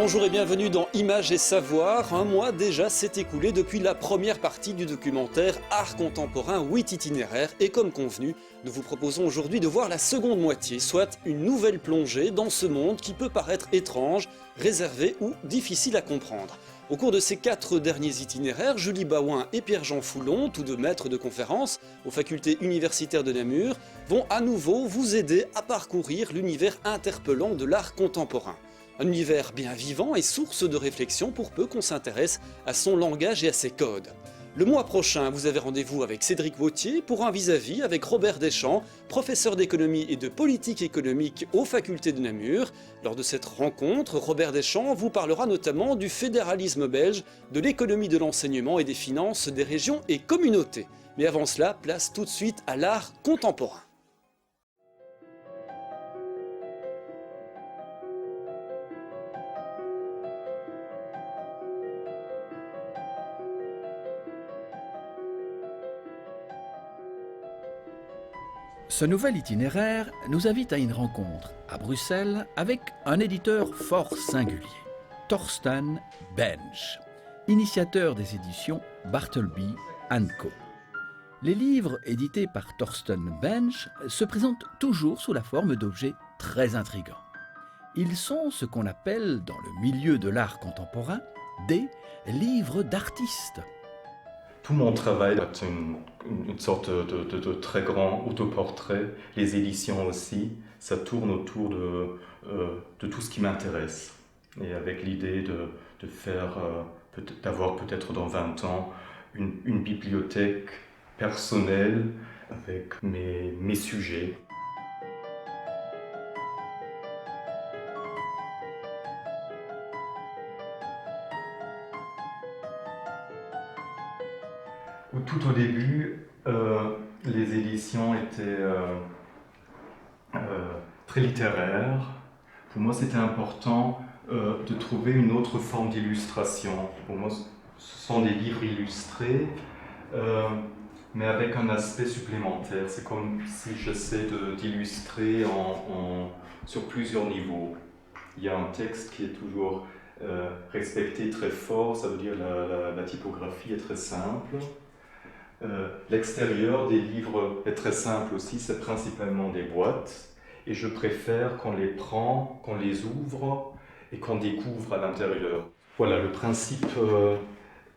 Bonjour et bienvenue dans Images et Savoir. Un mois déjà s'est écoulé depuis la première partie du documentaire Art contemporain 8 itinéraires et comme convenu, nous vous proposons aujourd'hui de voir la seconde moitié, soit une nouvelle plongée dans ce monde qui peut paraître étrange, réservé ou difficile à comprendre. Au cours de ces 4 derniers itinéraires, Julie Baouin et Pierre-Jean Foulon, tous deux maîtres de conférences aux facultés universitaires de Namur, vont à nouveau vous aider à parcourir l'univers interpellant de l'art contemporain. Un univers bien vivant et source de réflexion pour peu qu'on s'intéresse à son langage et à ses codes. Le mois prochain, vous avez rendez-vous avec Cédric Vautier pour un vis-à-vis avec Robert Deschamps, professeur d'économie et de politique économique aux facultés de Namur. Lors de cette rencontre, Robert Deschamps vous parlera notamment du fédéralisme belge, de l'économie de l'enseignement et des finances des régions et communautés. Mais avant cela, place tout de suite à l'art contemporain. Ce nouvel itinéraire nous invite à une rencontre à Bruxelles avec un éditeur fort singulier, Thorsten Bensch, initiateur des éditions Bartleby & Co. Les livres édités par Thorsten Bensch se présentent toujours sous la forme d'objets très intrigants. Ils sont ce qu'on appelle dans le milieu de l'art contemporain des livres d'artistes. Tout mon travail est une sorte de très grand autoportrait, les éditions aussi, ça tourne autour de tout ce qui m'intéresse. Et avec l'idée de faire, d'avoir peut-être dans 20 ans une bibliothèque personnelle avec mes sujets. Tout au début, les éditions étaient très littéraires. Pour moi, c'était important de trouver une autre forme d'illustration. Pour moi, ce sont des livres illustrés, mais avec un aspect supplémentaire. C'est comme si j'essaie d'illustrer sur plusieurs niveaux. Il y a un texte qui est toujours respecté très fort, ça veut dire la typographie est très simple. L'extérieur des livres est très simple aussi, c'est principalement des boîtes et je préfère qu'on les prend, qu'on les ouvre et qu'on découvre à l'intérieur. Voilà, le principe,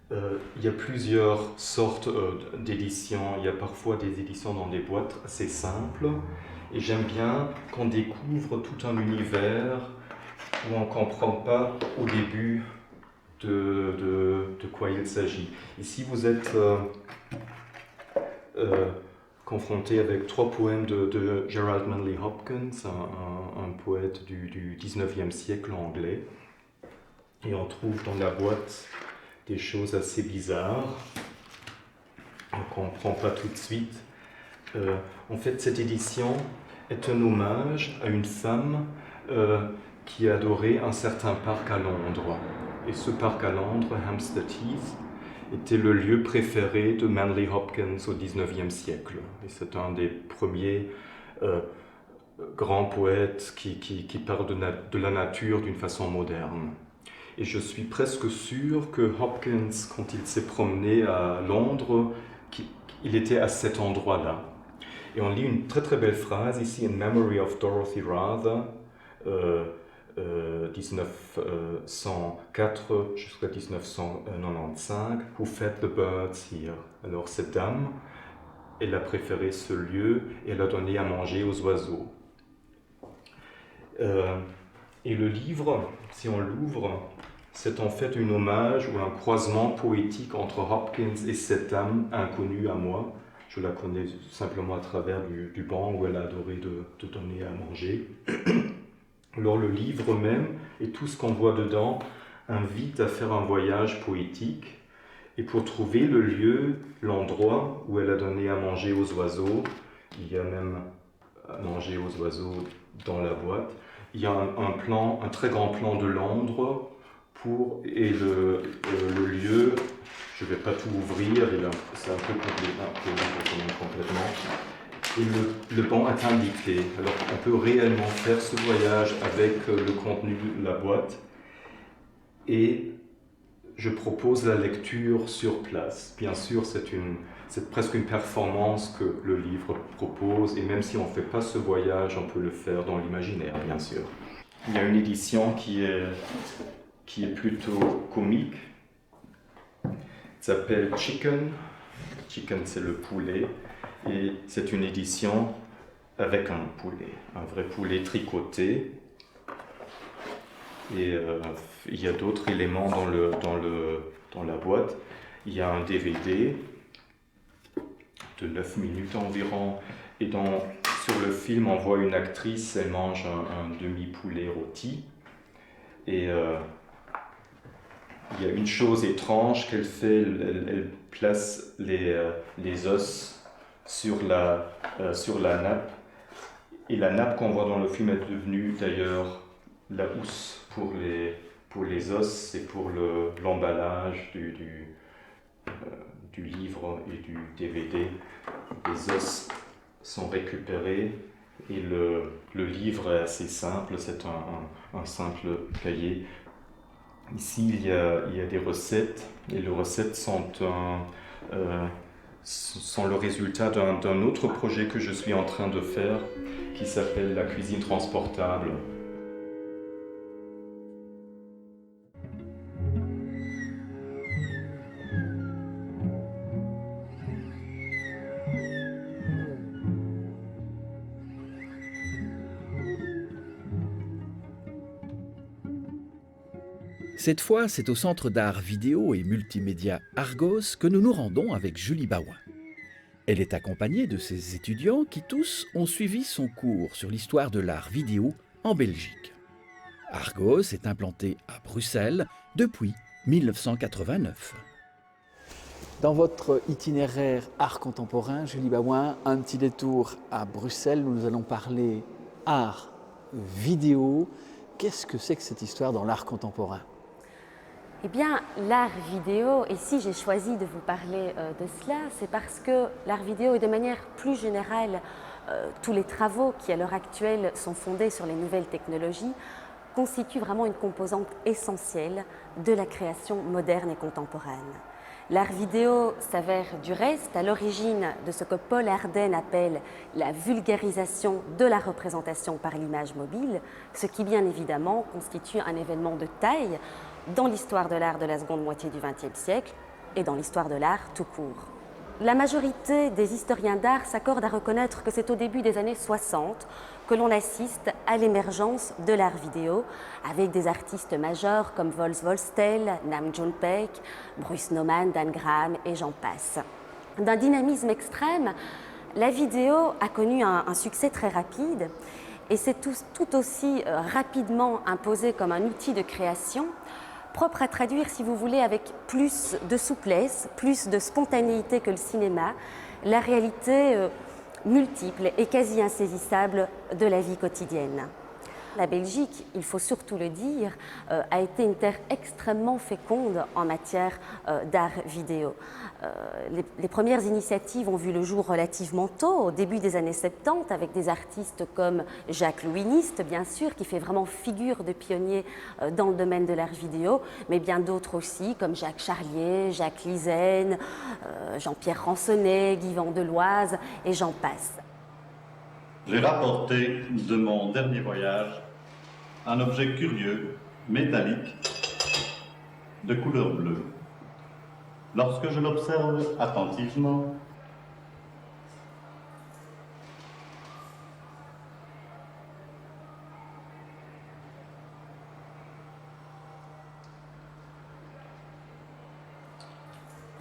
il y a plusieurs sortes d'éditions, il y a parfois des éditions dans des boîtes assez simples et j'aime bien qu'on découvre tout un univers où on ne comprend pas au début de quoi il s'agit. Ici vous êtes confronté avec 3 poèmes de Gerald Manley Hopkins, un poète du 19e siècle anglais. Et on trouve dans la boîte des choses assez bizarres. On ne comprend pas tout de suite. En fait, cette édition est un hommage à une femme qui adorait un certain parc à Londres. Et ce parc à Londres, Hampstead Heath, était le lieu préféré de Manley Hopkins au XIXe siècle. Et c'est un des premiers grands poètes qui parle de la nature d'une façon moderne. Et je suis presque sûr que Hopkins, quand il s'est promené à Londres, il était à cet endroit-là. Et on lit une très très belle phrase ici, In Memory of Dorothy Rather, 1904 jusqu'à 1995, Who fed the birds here. Alors cette dame, elle a préféré ce lieu et elle a donné à manger aux oiseaux. Et le livre, si on l'ouvre, c'est en fait un hommage ou un croisement poétique entre Hopkins et cette dame inconnue à moi. Je la connais simplement à travers du banc où elle a adoré de donner à manger. Alors le livre même et tout ce qu'on voit dedans invite à faire un voyage poétique et pour trouver le lieu, l'endroit où elle a donné à manger aux oiseaux, il y a même à manger aux oiseaux dans la boîte, il y a un très grand plan de Londres et le lieu, je ne vais pas tout ouvrir, c'est un peu compliqué complètement. Et le banc est indiqué. Alors on peut réellement faire ce voyage avec le contenu de la boîte. et je propose la lecture sur place. Bien sûr, c'est presque une performance que le livre propose, et même si on ne fait pas ce voyage, on peut le faire dans l'imaginaire, bien sûr. Il y a une édition qui est plutôt comique. Elle s'appelle Chicken. Chicken, c'est le poulet. Et c'est une édition avec un poulet, un vrai poulet tricoté. Et il y a d'autres éléments dans la boîte. Il y a un DVD de 9 minutes environ. Et sur le film, on voit une actrice, elle mange un demi-poulet rôti. Et il y a une chose étrange qu'elle fait, elle place les os sur la nappe. Et la nappe qu'on voit dans le film est devenue d'ailleurs la housse pour les os et pour l'emballage du livre et du DVD. Les os sont récupérés et le livre est assez simple, c'est un simple cahier. Ici, il y a des recettes, et les recettes sont le résultat d'un autre projet que je suis en train de faire, qui s'appelle la cuisine transportable. Cette fois, c'est au Centre d'art vidéo et multimédia Argos que nous nous rendons avec Julie Baouin. Elle est accompagnée de ses étudiants qui tous ont suivi son cours sur l'histoire de l'art vidéo en Belgique. Argos est implanté à Bruxelles depuis 1989. Dans votre itinéraire art contemporain, Julie Baouin, un petit détour à Bruxelles où nous allons parler art vidéo. Qu'est-ce que c'est que cette histoire dans l'art contemporain ? Eh bien, l'art vidéo, et si j'ai choisi de vous parler de cela, c'est parce que l'art vidéo et de manière plus générale, tous les travaux qui à l'heure actuelle sont fondés sur les nouvelles technologies constituent vraiment une composante essentielle de la création moderne et contemporaine. L'art vidéo s'avère du reste à l'origine de ce que Paul Ardenne appelle la vulgarisation de la représentation par l'image mobile, ce qui bien évidemment constitue un événement de taille dans l'histoire de l'art de la seconde moitié du XXe siècle et dans l'histoire de l'art tout court. La majorité des historiens d'art s'accordent à reconnaître que c'est au début des années 60 que l'on assiste à l'émergence de l'art vidéo avec des artistes majeurs comme Vols Volstel, Nam June Paik, Bruce Nauman, Dan Graham et j'en passe. D'un dynamisme extrême, la vidéo a connu un succès très rapide et s'est tout aussi rapidement imposée comme un outil de création propre à traduire, si vous voulez, avec plus de souplesse, plus de spontanéité que le cinéma, la réalité multiple et quasi insaisissable de la vie quotidienne. La Belgique, il faut surtout le dire, a été une terre extrêmement féconde en matière d'art vidéo. Les premières initiatives ont vu le jour relativement tôt, au début des années 70, avec des artistes comme Jacques-Louis Nist, bien sûr, qui fait vraiment figure de pionnier dans le domaine de l'art vidéo, mais bien d'autres aussi, comme Jacques Charlier, Jacques Lizen, Jean-Pierre Ransonnet, Guy Vandeloise, et j'en passe. J'ai rapporté de mon dernier voyage un objet curieux, métallique, de couleur bleue. Lorsque je l'observe attentivement,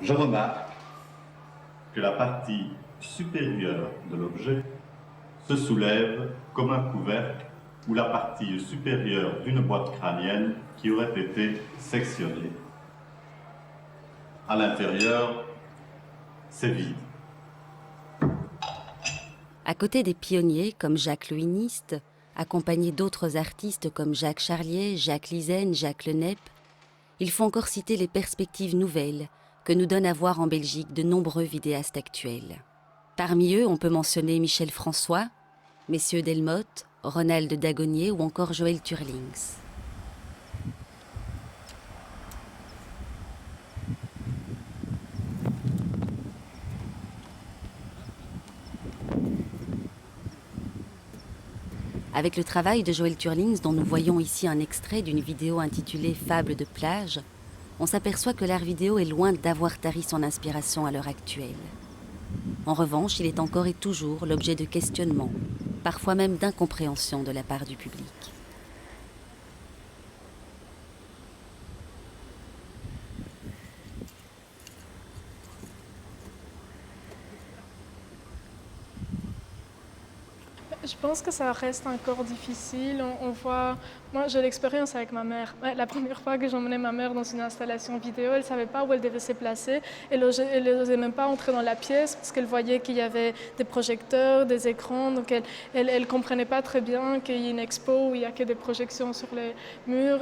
je remarque que la partie supérieure de l'objet se soulève comme un couvercle ou la partie supérieure d'une boîte crânienne qui aurait été sectionnée. À l'intérieur, c'est vide. À côté des pionniers comme Jacques-Louis Nist, accompagné d'autres artistes comme Jacques Charlier, Jacques Lizen, Jacques Lenep, il faut encore citer les perspectives nouvelles que nous donnent à voir en Belgique de nombreux vidéastes actuels. Parmi eux, on peut mentionner Michel François, Messieurs Delmotte, Ronald Dagonnier ou encore Joël Turlings. Avec le travail de Joël Turlings, dont nous voyons ici un extrait d'une vidéo intitulée « Fables de plage », on s'aperçoit que l'art vidéo est loin d'avoir tari son inspiration à l'heure actuelle. En revanche, il est encore et toujours l'objet de questionnements, parfois même d'incompréhension de la part du public. Je pense que ça reste encore difficile. On voit, moi j'ai l'expérience avec ma mère. La première fois que j'emmenais ma mère dans une installation vidéo, elle ne savait pas où elle devait se placer. Elle n'osait même pas entrer dans la pièce parce qu'elle voyait qu'il y avait des projecteurs, des écrans. Donc elle ne comprenait pas très bien qu'il y ait une expo où il n'y a que des projections sur les murs.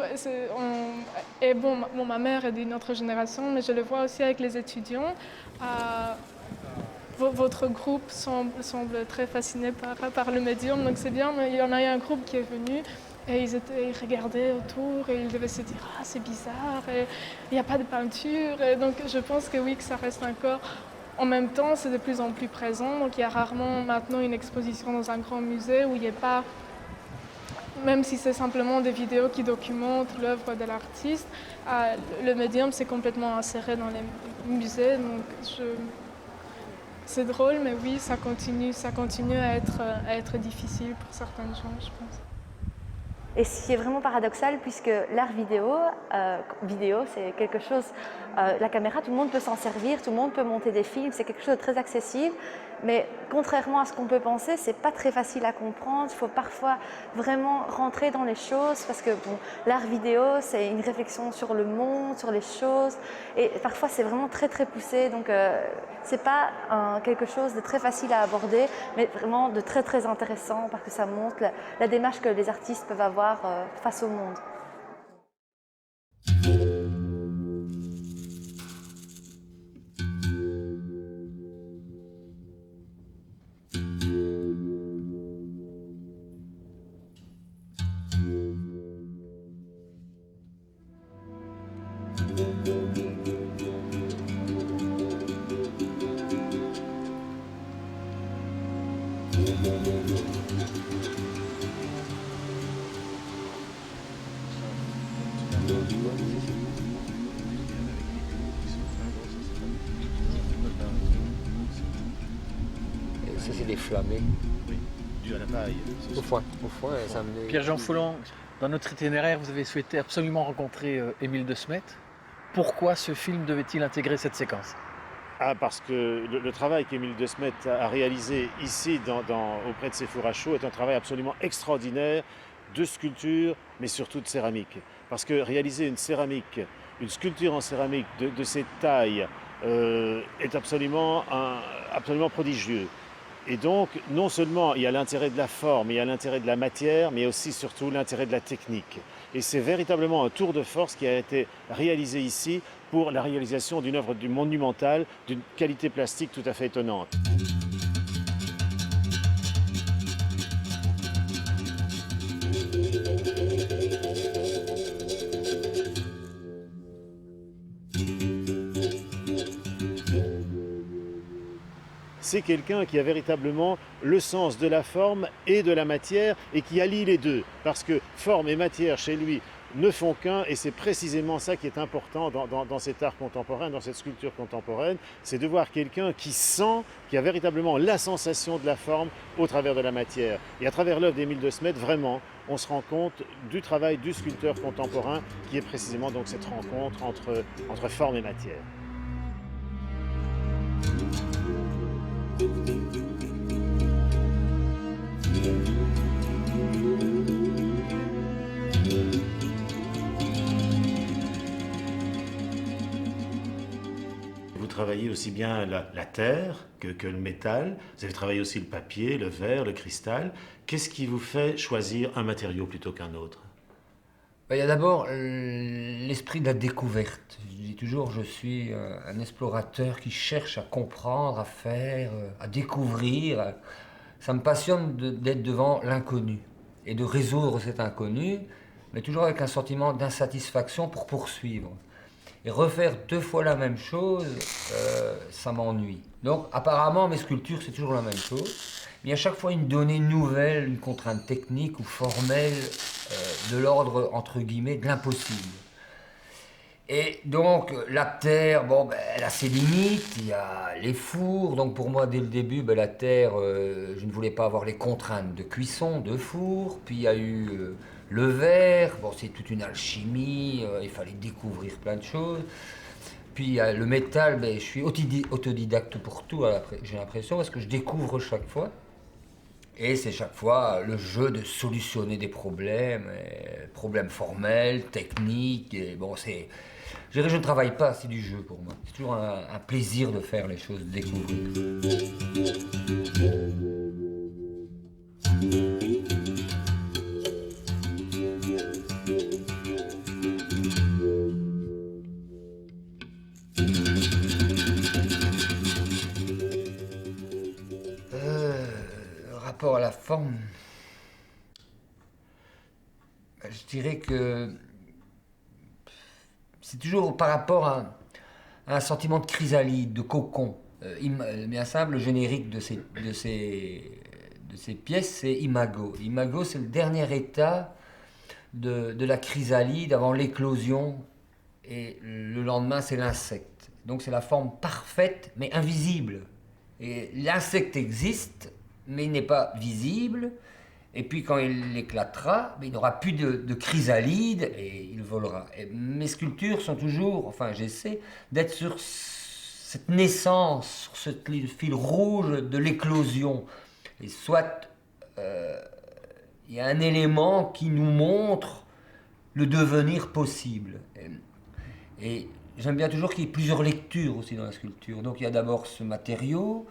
Et bon, ma mère est d'une autre génération, mais je le vois aussi avec les étudiants. Votre groupe semble très fasciné par le médium, donc c'est bien, mais il y en a eu un groupe qui est venu et ils regardaient autour et ils devaient se dire « Ah, c'est bizarre, et il n'y a pas de peinture ». Et donc je pense que oui, que ça reste encore... En même temps, c'est de plus en plus présent, donc il y a rarement maintenant une exposition dans un grand musée où il n'y a pas... Même si c'est simplement des vidéos qui documentent l'œuvre de l'artiste, le médium s'est complètement inséré dans les musées, donc c'est drôle, mais oui, ça continue à être difficile pour certaines gens, je pense. Et ce qui est vraiment paradoxal, puisque l'art vidéo, c'est quelque chose, la caméra, tout le monde peut s'en servir, tout le monde peut monter des films, c'est quelque chose de très accessible. Mais contrairement à ce qu'on peut penser, c'est pas très facile à comprendre. Il faut parfois vraiment rentrer dans les choses parce que bon, l'art vidéo, c'est une réflexion sur le monde, sur les choses. Et parfois, c'est vraiment très très poussé. Donc, c'est pas quelque chose de très facile à aborder, mais vraiment de très très intéressant parce que ça montre la démarche que les artistes peuvent avoir face au monde. Ça, c'est des flammés. Oui, dû à la paille. Au foin, ça me... Pierre-Jean Foulon, dans notre itinéraire, vous avez souhaité absolument rencontrer Émile de Smet. Pourquoi ce film devait-il intégrer cette séquence ? Parce que le travail qu'Émile de Smet a réalisé ici, auprès de ses fours à chaux, est un travail absolument extraordinaire de sculpture, mais surtout de céramique. Parce que réaliser une sculpture en céramique de cette taille est absolument prodigieux. Et donc, non seulement il y a l'intérêt de la forme, il y a l'intérêt de la matière, mais aussi surtout l'intérêt de la technique. Et c'est véritablement un tour de force qui a été réalisé ici pour la réalisation d'une œuvre monumentale d'une qualité plastique tout à fait étonnante. C'est quelqu'un qui a véritablement le sens de la forme et de la matière et qui allie les deux. Parce que forme et matière chez lui ne font qu'un et c'est précisément ça qui est important dans cet art contemporain, dans cette sculpture contemporaine. C'est de voir quelqu'un qui sent, qui a véritablement la sensation de la forme au travers de la matière. Et à travers l'œuvre d'Émile de Smet, vraiment, on se rend compte du travail du sculpteur contemporain qui est précisément donc cette rencontre entre forme et matière. Vous travaillez aussi bien la terre que le métal, vous avez travaillé aussi le papier, le verre, le cristal. Qu'est-ce qui vous fait choisir un matériau plutôt qu'un autre ? Il y a d'abord l'esprit de la découverte. Je dis toujours, je suis un explorateur qui cherche à comprendre, à faire, à découvrir. Ça me passionne d'être devant l'inconnu et de résoudre cet inconnu, mais toujours avec un sentiment d'insatisfaction pour poursuivre. Et refaire 2 fois la même chose, ça m'ennuie. Donc apparemment, mes sculptures, c'est toujours la même chose. Mais à chaque fois, une donnée nouvelle, une contrainte technique ou formelle de l'ordre, entre guillemets, de l'impossible. Et donc, la terre, bon, ben, elle a ses limites, il y a les fours. Donc pour moi, dès le début, ben, la terre, je ne voulais pas avoir les contraintes de cuisson, de four. Puis il y a eu le verre, bon, c'est toute une alchimie, il fallait découvrir plein de choses. Puis il y a le métal, ben, je suis autodidacte pour tout, j'ai l'impression, parce que je découvre chaque fois. Et c'est chaque fois le jeu de solutionner des problèmes, problèmes formels, techniques. Et bon, je ne travaille pas, c'est du jeu pour moi. C'est toujours un plaisir de faire les choses, de découvrir. Rapport à la forme, je dirais que c'est toujours par rapport à un sentiment de chrysalide, de cocon. Bien simple, le générique de ces pièces, c'est Imago. Imago, c'est le dernier état de la chrysalide avant l'éclosion, et le lendemain, c'est l'insecte. Donc c'est la forme parfaite, mais invisible. Et l'insecte existe, mais il n'est pas visible, et puis quand il éclatera, il n'aura plus de chrysalide et il volera. Et mes sculptures sont toujours, enfin j'essaie, d'être sur cette naissance, sur ce fil rouge de l'éclosion. Et soit il y a un élément qui nous montre le devenir possible. Et j'aime bien toujours qu'il y ait plusieurs lectures aussi dans la sculpture. Donc il y a d'abord ce matériau,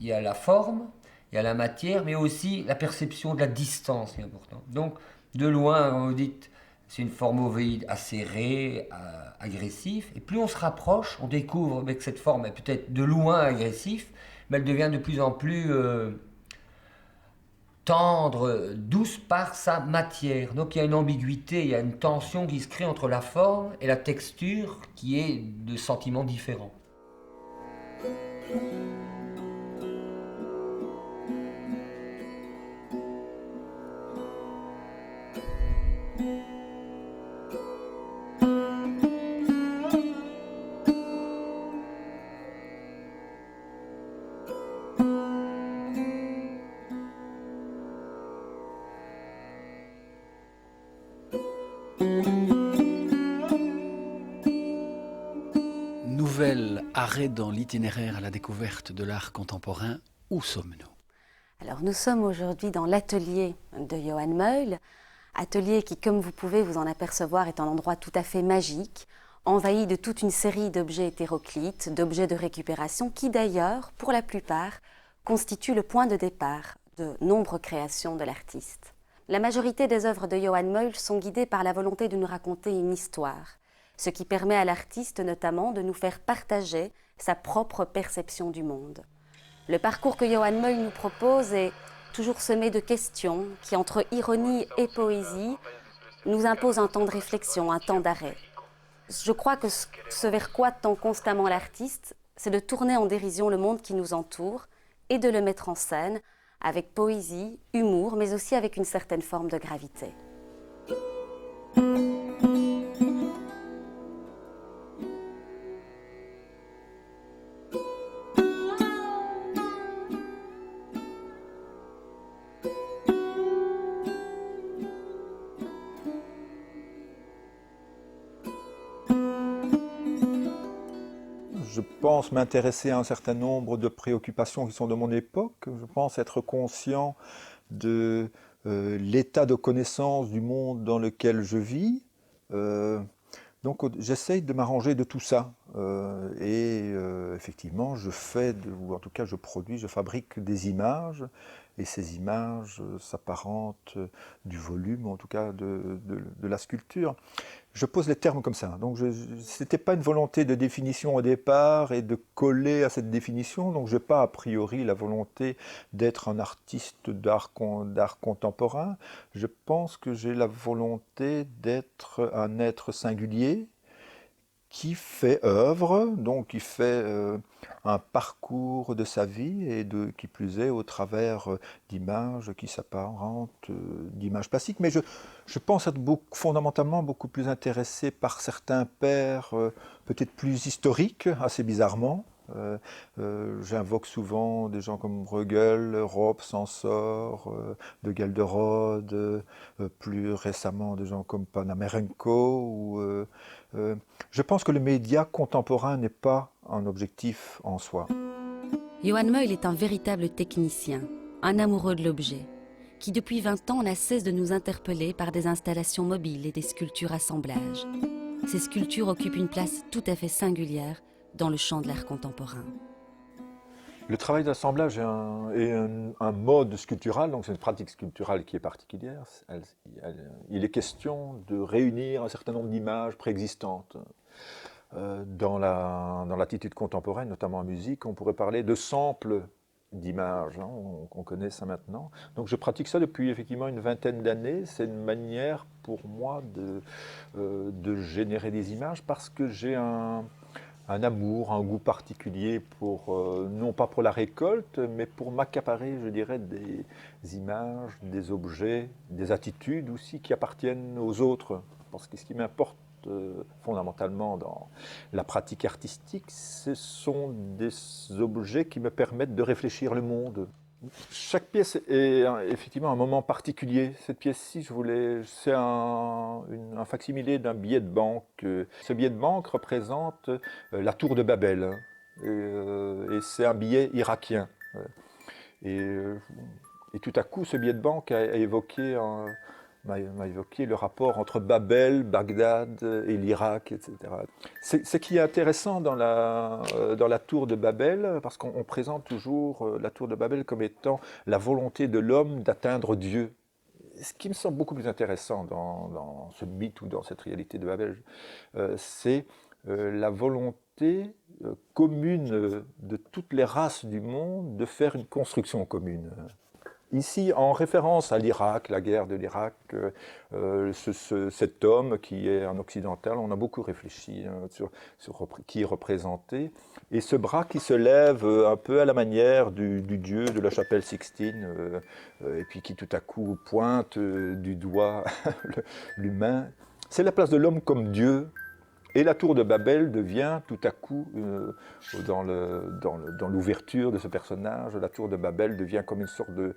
il y a la forme, il y a la matière, mais aussi la perception de la distance qui est importante. Donc, de loin, quand vous dites, c'est une forme ovoïde acérée, agressive, et plus on se rapproche, on découvre que cette forme est peut-être de loin agressive, mais elle devient de plus en plus tendre, douce par sa matière. Donc il y a une ambiguïté, il y a une tension qui se crée entre la forme et la texture qui est de sentiments différents. Nouvel arrêt dans l'itinéraire à la découverte de l'art contemporain. Où sommes-nous? Alors nous sommes aujourd'hui dans l'atelier de Johan Meul, atelier qui, comme vous pouvez vous en apercevoir, est un endroit tout à fait magique, envahi de toute une série d'objets hétéroclites, d'objets de récupération qui d'ailleurs, pour la plupart, constituent le point de départ de nombreuses créations de l'artiste. La majorité des œuvres de Johan Meul sont guidées par la volonté de nous raconter une histoire, ce qui permet à l'artiste notamment de nous faire partager sa propre perception du monde. Le parcours que Johan Meul nous propose est toujours semé de questions qui, entre ironie et poésie, nous imposent un temps de réflexion, un temps d'arrêt. Je crois que ce vers quoi tend constamment l'artiste, c'est de tourner en dérision le monde qui nous entoure et de le mettre en scène avec poésie, humour, mais aussi avec une certaine forme de gravité. Je pense m'intéresser à un certain nombre de préoccupations qui sont de mon époque. Je pense être conscient de l'état de connaissance du monde dans lequel je vis. Donc j'essaye de m'arranger de tout ça. Effectivement, je fais, ou en tout cas je produis, je fabrique des images. Et ces images s'apparentent du volume, en tout cas de la sculpture. Je pose les termes comme ça. Donc ce n'était pas une volonté de définition au départ et de coller à cette définition. Donc je n'ai pas a priori la volonté d'être un artiste d'art contemporain. Je pense que j'ai la volonté d'être un être singulier qui fait œuvre, donc qui fait un parcours de sa vie et qui plus est au travers d'images qui s'apparentent d'images plastiques. Mais je pense être fondamentalement beaucoup plus intéressé par certains pères peut-être plus historiques, assez bizarrement. J'invoque souvent des gens comme Bruegel, Rob, Sansor, de Gelderode, plus récemment des gens comme Panamerenko. Je pense que le média contemporain n'est pas un objectif en soi. Johan Meul est un véritable technicien, un amoureux de l'objet, qui depuis 20 ans n'a cesse de nous interpeller par des installations mobiles et des sculptures assemblage. Ces sculptures occupent une place tout à fait singulière dans le champ de l'art contemporain. Le travail d'assemblage est un mode sculptural, donc c'est une pratique sculpturale qui est particulière. Il est question de réunir un certain nombre d'images préexistantes. Dans l'attitude contemporaine, notamment en musique, on pourrait parler de samples d'images, hein, on connaît ça maintenant. Donc je pratique ça depuis effectivement une vingtaine d'années. C'est une manière pour moi de générer des images parce que j'ai un amour, un goût particulier pour, non pas pour la récolte, mais pour m'accaparer, je dirais, des images, des objets, des attitudes aussi qui appartiennent aux autres. Parce que ce qui m'importe fondamentalement dans la pratique artistique, ce sont des objets qui me permettent de réfléchir le monde. Chaque pièce est effectivement un moment particulier. Cette pièce-ci, c'est un facsimilé d'un billet de banque. Ce billet de banque représente la tour de Babel. Et c'est un billet irakien. Et tout à coup, ce billet de banque m'a évoqué le rapport entre Babel, Bagdad et l'Irak, etc. Ce qui est intéressant dans la tour de Babel, parce qu'on présente toujours la tour de Babel comme étant la volonté de l'homme d'atteindre Dieu. Ce qui me semble beaucoup plus intéressant dans ce mythe ou dans cette réalité de Babel, c'est la volonté commune de toutes les races du monde de faire une construction commune. Ici, en référence à l'Irak, la guerre de l'Irak, cet homme qui est un occidental, on a beaucoup réfléchi sur qui est représenté. Et ce bras qui se lève un peu à la manière du dieu de la chapelle Sixtine, et puis qui tout à coup pointe du doigt l'humain, c'est la place de l'homme comme Dieu. Et la tour de Babel devient tout à coup, dans l'ouverture de ce personnage, la tour de Babel devient comme une sorte de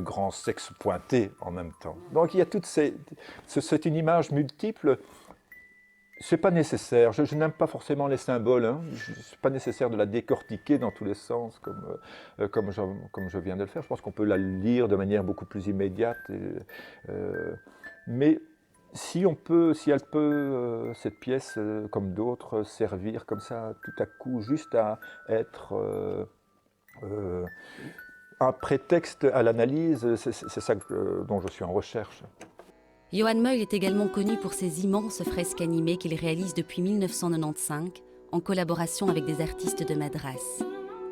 grand sexe pointé en même temps. Donc il y a c'est une image multiple. C'est pas nécessaire, je n'aime pas forcément les symboles, hein. C'est pas nécessaire de la décortiquer dans tous les sens comme je viens de le faire. Je pense qu'on peut la lire de manière beaucoup plus immédiate. Mais si elle peut, cette pièce, comme d'autres, servir comme ça, tout à coup, juste à être un prétexte à l'analyse, c'est ça dont je suis en recherche. Johan Meul est également connu pour ses immenses fresques animées qu'il réalise depuis 1995 en collaboration avec des artistes de Madras.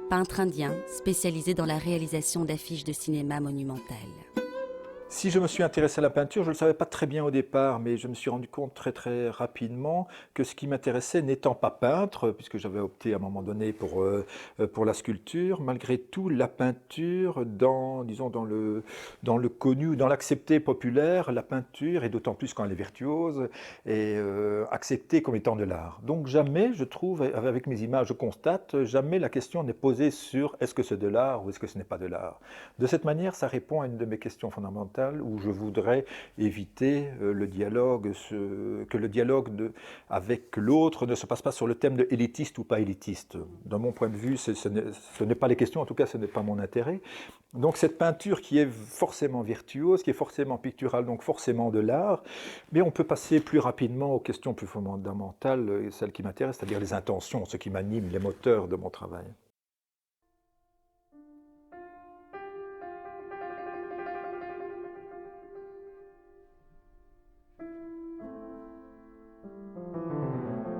Peintre indien spécialisé dans la réalisation d'affiches de cinéma monumentales. Si je me suis intéressé à la peinture, je ne le savais pas très bien au départ, mais je me suis rendu compte très très rapidement que ce qui m'intéressait, n'étant pas peintre, puisque j'avais opté à un moment donné pour la sculpture, malgré tout, la peinture, dans le connu, dans l'accepté populaire, la peinture, et d'autant plus quand elle est virtuose, est acceptée comme étant de l'art. Donc jamais, je trouve, avec mes images, je constate, jamais la question n'est posée sur est-ce que c'est de l'art ou est-ce que ce n'est pas de l'art. De cette manière, ça répond à une de mes questions fondamentales, où je voudrais éviter que le dialogue avec l'autre ne se passe pas sur le thème de élitiste ou pas élitiste. De mon point de vue, ce n'est pas les questions, en tout cas ce n'est pas mon intérêt. Donc cette peinture qui est forcément virtuose, qui est forcément picturale, donc forcément de l'art, mais on peut passer plus rapidement aux questions plus fondamentales, celles qui m'intéressent, c'est-à-dire les intentions, ce qui m'anime, les moteurs de mon travail.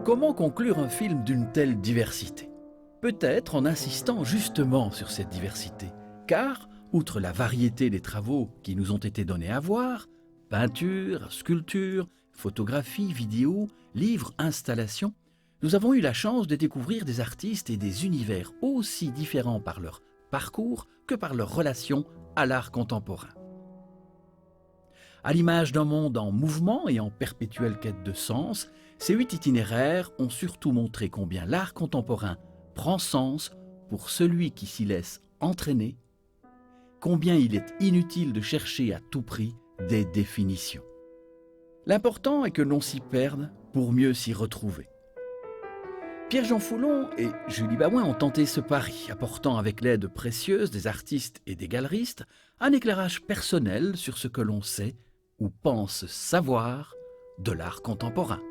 Comment conclure un film d'une telle diversité? Peut-être en insistant justement sur cette diversité, car, outre la variété des travaux qui nous ont été donnés à voir, peinture, sculpture, Photographie, vidéo, livres, installations, nous avons eu la chance de découvrir des artistes et des univers aussi différents par leur parcours que par leur relation à l'art contemporain. À l'image d'un monde en mouvement et en perpétuelle quête de sens, ces 8 itinéraires ont surtout montré combien l'art contemporain prend sens pour celui qui s'y laisse entraîner, combien il est inutile de chercher à tout prix des définitions. L'important est que l'on s'y perde pour mieux s'y retrouver. Pierre-Jean Foulon et Julie Baouin ont tenté ce pari, apportant avec l'aide précieuse des artistes et des galeristes un éclairage personnel sur ce que l'on sait ou pense savoir de l'art contemporain.